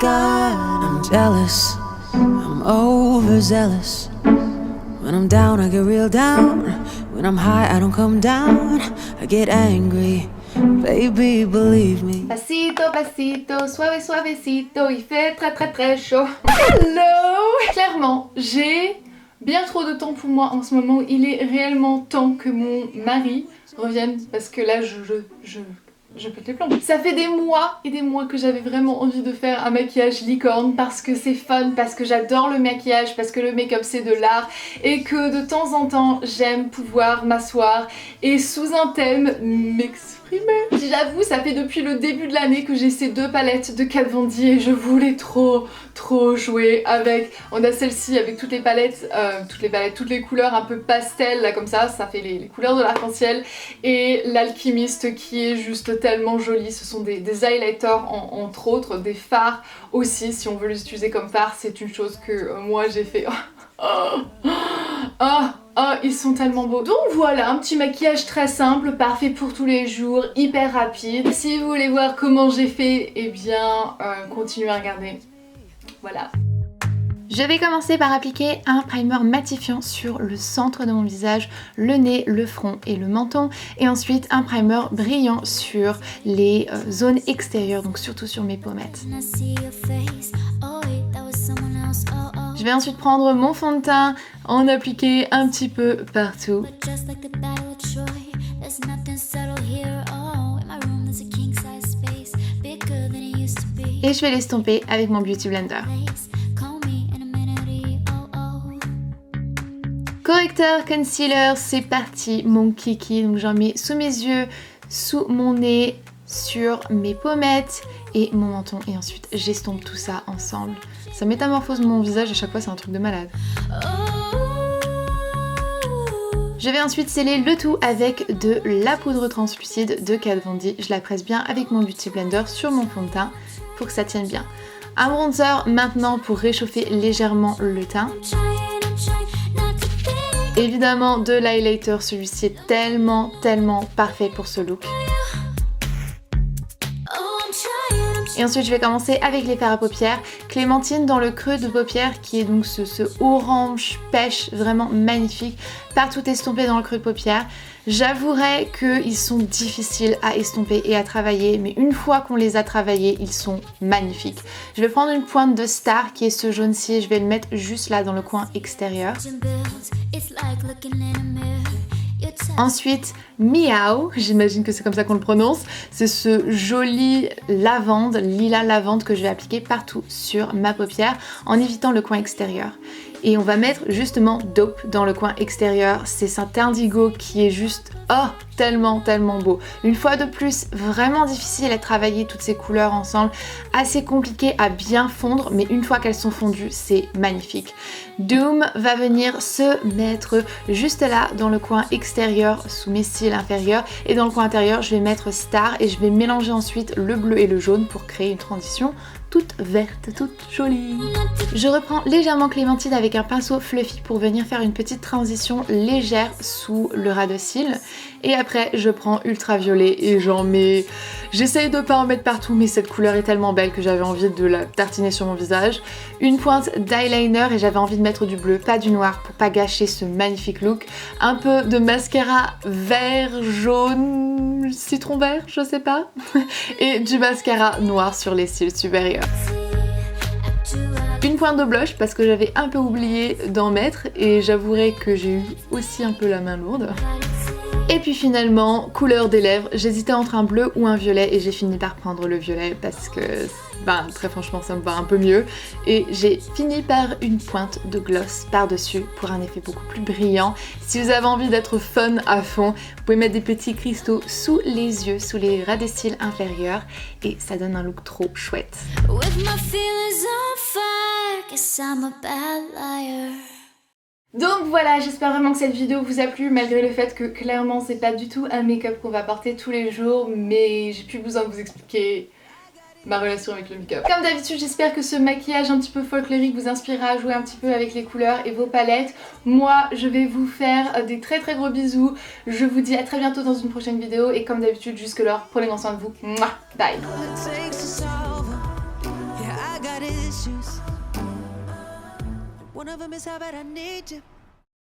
God, I'm jealous, I'm overzealous. When I'm down, I get real down. When I'm high, I don't come down. I get angry, baby, believe me. Pasito, pasito, suave, suavecito, il fait très très très chaud. Hello! Clairement, j'ai bien trop de temps pour moi en ce moment. Il est réellement temps que mon mari revienne parce que là, je pète les plombs. Ça fait des mois et des mois que j'avais vraiment envie de faire un maquillage licorne parce que c'est fun, parce que j'adore le maquillage, parce que le make-up c'est de l'art et que de temps en temps j'aime pouvoir m'asseoir et sous un thème m'exprimer. J'avoue, ça fait depuis le début de l'année que j'ai ces deux palettes de Kat Von D et je voulais trop jouer avec. On a celle-ci avec toutes les palettes, toutes les couleurs un peu pastel là comme ça fait les couleurs de l'arc-en-ciel, et l'alchimiste qui est juste tellement jolie. Ce sont des highlighters entre autres, des fards aussi si on veut les utiliser comme fards. C'est une chose que moi j'ai fait. Oh, ils sont tellement beaux. Donc voilà, un petit maquillage très simple, parfait pour tous les jours, hyper rapide. Si vous voulez voir comment j'ai fait, eh bien, continuez à regarder. Voilà. Je vais commencer par appliquer un primer matifiant sur le centre de mon visage, le nez, le front et le menton, et ensuite un primer brillant sur les zones extérieures, donc surtout sur mes pommettes. Je vais ensuite prendre mon fond de teint, en appliquer un petit peu partout. Et je vais l'estomper avec mon Beauty Blender. Correcteur, concealer, c'est parti, mon kiki. Donc j'en mets sous mes yeux, sous mon nez, sur mes pommettes et mon menton, et ensuite j'estompe tout ça ensemble. Ça métamorphose mon visage à chaque fois, c'est un truc de malade. Je vais ensuite sceller le tout avec de la poudre translucide de Kat Von D. Je la presse bien avec mon Beauty Blender sur mon fond de teint pour que ça tienne bien. Un bronzer maintenant pour réchauffer légèrement le teint. Évidemment de l'highlighter, celui-ci est tellement parfait pour ce look. Et ensuite je vais commencer avec les fards à paupières. Clémentine dans le creux de paupière qui est donc ce orange pêche vraiment magnifique, partout estompé dans le creux de paupière. J'avouerai qu'ils sont difficiles à estomper et à travailler, mais une fois qu'on les a travaillés, ils sont magnifiques. Je vais prendre une pointe de Star qui est ce jaune-ci et je vais le mettre juste là dans le coin extérieur. Ensuite, Miao, j'imagine que c'est comme ça qu'on le prononce, c'est ce joli lavande, lilas lavande que je vais appliquer partout sur ma paupière en évitant le coin extérieur. Et on va mettre justement Dope dans le coin extérieur, c'est cet indigo qui est juste tellement beau. Une fois de plus, vraiment difficile à travailler toutes ces couleurs ensemble, assez compliqué à bien fondre, mais une fois qu'elles sont fondues, c'est magnifique. Doom va venir se mettre juste là dans le coin extérieur sous mes cils inférieurs, et dans le coin intérieur je vais mettre Star et je vais mélanger ensuite le bleu et le jaune pour créer une transition toute verte, toute jolie. Je reprends légèrement Clémentine avec un pinceau fluffy pour venir faire une petite transition légère sous le ras de cils. Et après je prends ultraviolet et j'en mets... J'essaye de pas en mettre partout, mais cette couleur est tellement belle que j'avais envie de la tartiner sur mon visage. Une pointe d'eyeliner et j'avais envie de mettre du bleu, pas du noir, pour pas gâcher ce magnifique look. Un peu de mascara vert, jaune, citron vert, je sais pas. Et du mascara noir sur les cils supérieurs. Une pointe de blush parce que j'avais un peu oublié d'en mettre et j'avouerai que j'ai eu aussi un peu la main lourde. Et puis finalement, couleur des lèvres, j'hésitais entre un bleu ou un violet et j'ai fini par prendre le violet parce que, très franchement ça me va un peu mieux. Et j'ai fini par une pointe de gloss par-dessus pour un effet beaucoup plus brillant. Si vous avez envie d'être fun à fond, vous pouvez mettre des petits cristaux sous les yeux, sous les ras des cils inférieurs et ça donne un look trop chouette. Donc voilà, j'espère vraiment que cette vidéo vous a plu, malgré le fait que clairement c'est pas du tout un make-up qu'on va porter tous les jours, mais j'ai plus besoin de vous expliquer ma relation avec le make-up. Comme d'habitude, j'espère que ce maquillage un petit peu folklorique vous inspirera à jouer un petit peu avec les couleurs et vos palettes. Moi, je vais vous faire des très gros bisous. Je vous dis à très bientôt dans une prochaine vidéo et comme d'habitude, jusque là, prenez soin de vous. Mouah, bye. got issues. One of them is how bad I need you.